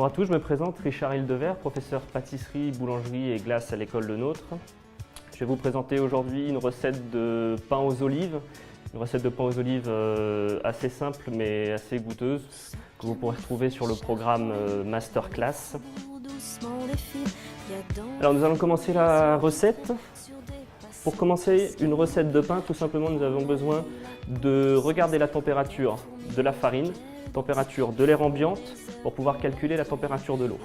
Bonjour à tous, je me présente Richard Hildevert, professeur pâtisserie, boulangerie et glace à l'école Le Nôtre. Je vais vous présenter aujourd'hui une recette de pain aux olives. Une recette de pain aux olives assez simple mais assez goûteuse que vous pourrez retrouver sur le programme Masterclass. Alors nous allons commencer la recette. Pour commencer une recette de pain, tout simplement nous avons besoin de regarder la température de la farine, température de l'air ambiante pour pouvoir calculer la température de l'eau.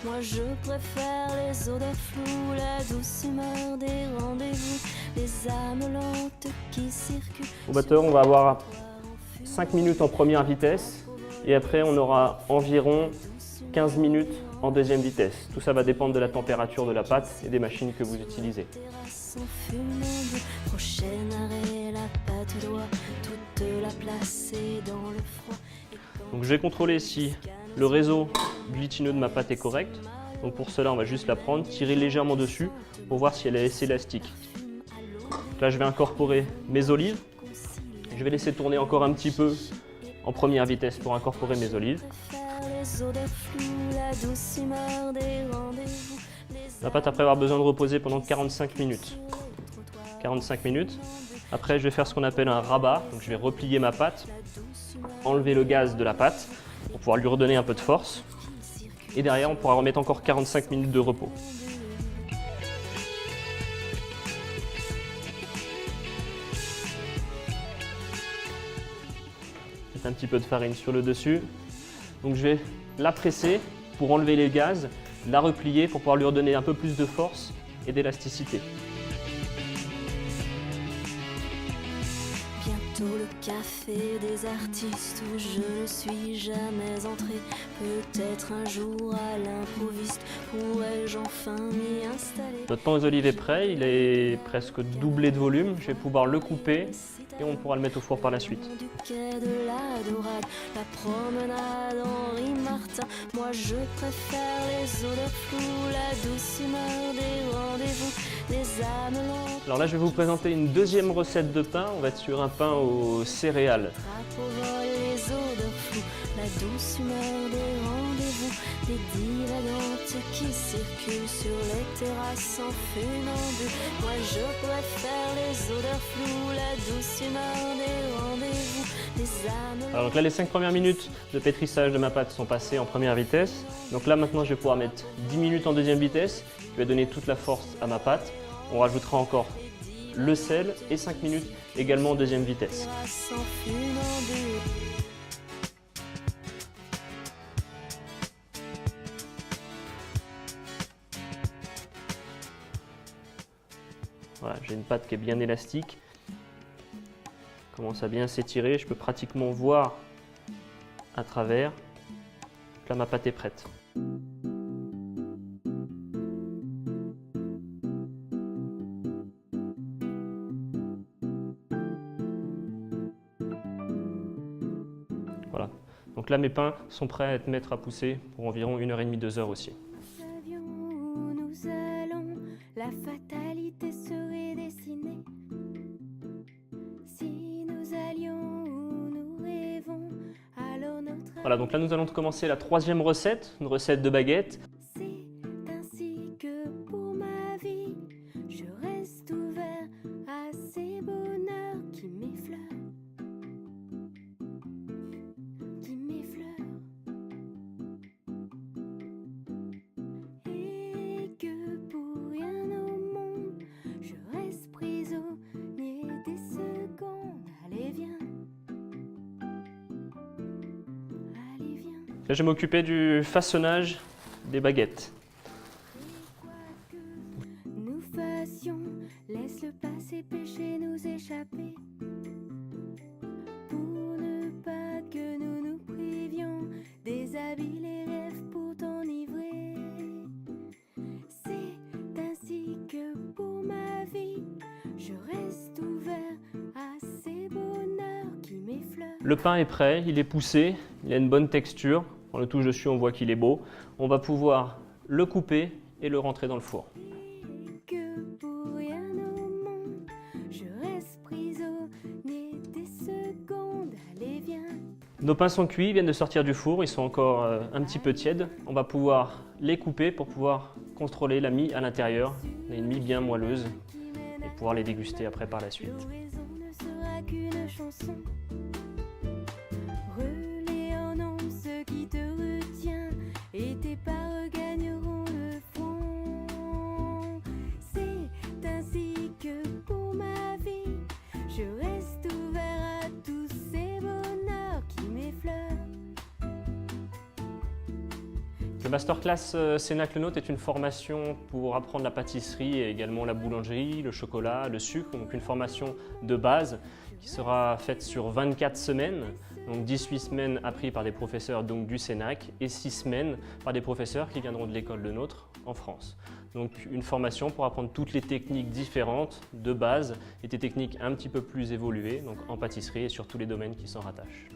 Moi je préfère les odeurs floues, la douce humeur des rendez-vous, les âmes lentes qui circulent. Au batteur, on va avoir 5 minutes en première vitesse et après on aura environ 15 minutes en deuxième vitesse. Tout ça va dépendre de la température de la pâte et des machines que vous utilisez. Donc je vais contrôler si le réseau glutineux de ma pâte est correct. Donc pour cela, on va juste la prendre, tirer légèrement dessus pour voir si elle est assez élastique. Donc là, je vais incorporer mes olives. Je vais laisser tourner encore un petit peu en première vitesse pour incorporer mes olives. La pâte après avoir besoin de reposer pendant 45 minutes. 45 minutes. Après, je vais faire ce qu'on appelle un rabat. Donc je vais replier ma pâte, enlever le gaz de la pâte pour pouvoir lui redonner un peu de force. Et derrière, on pourra remettre encore 45 minutes de repos. Mettre un petit peu de farine sur le dessus. Donc je vais la presser pour enlever les gaz, la replier pour pouvoir lui redonner un peu plus de force et d'élasticité. Le café des artistes où je ne suis jamais entré. Peut-être un jour à l'improviste pourrais-je enfin m'y installer. Notre pain aux olives est prêt, il est presque doublé de volume. Je vais pouvoir le couper et on pourra le mettre au four par la suite. La promenade Henri Martin. Moi je préfère les odeurs floues, la douce humeur des rendez-vous, des âmes lentes. Alors là je vais vous présenter une deuxième recette de pain. On va être sur un pain aux céréales. Les odeurs floues, la douce humeur des rendez-vous, des divagantes qui circulent sur les terrasses en funambule. Moi je préfère les odeurs floues, la douce humeur des rendez-vous, des âmes. Alors donc là les 5 premières minutes de pétrissage de ma pâte sont passées en première vitesse. Donc là maintenant je vais pouvoir mettre 10 minutes en deuxième vitesse, qui va donner toute la force à ma pâte. On rajoutera encore le sel et 5 minutes également en deuxième vitesse. Voilà, j'ai une pâte qui est bien élastique. Commence à bien s'étirer, je peux pratiquement voir à travers. Là ma pâte est prête. Voilà. Donc là mes pains sont prêts à être mettre à pousser pour environ 1h30, 2 heures aussi. La fatalité serait dessinée. Si nous allions où nous rêvons, alors notre... Voilà, donc là nous allons commencer la troisième recette, une recette de baguette. C'est ainsi que pour ma vie, je reste ouvert à ces bonheurs qui m'effleurent. Là, je vais m'occuper du façonnage des baguettes. Nous fassions, laisse le passé péché nous échapper. Pour ne pas que nous nous privions des habits les rêves pour t'enivrer. C'est ainsi que pour ma vie, je reste ouvert à ces bonheurs qui m'effleurent. Le pain est prêt, il est poussé, il a une bonne texture. On le touche dessus, on voit qu'il est beau. On va pouvoir le couper et le rentrer dans le four. Nos pains sont cuits, ils viennent de sortir du four, ils sont encore un petit peu tièdes. On va pouvoir les couper pour pouvoir contrôler la mie à l'intérieur. On a une mie bien moelleuse et pouvoir les déguster après par la suite. Le masterclass Cénacle le Nôtre est une formation pour apprendre la pâtisserie et également la boulangerie, le chocolat, le sucre, donc une formation de base qui sera faite sur 24 semaines, donc 18 semaines apprises par des professeurs donc du Cénacle et 6 semaines par des professeurs qui viendront de l'école Le Nôtre en France. Donc une formation pour apprendre toutes les techniques différentes de base et des techniques un petit peu plus évoluées donc en pâtisserie et sur tous les domaines qui s'en rattachent.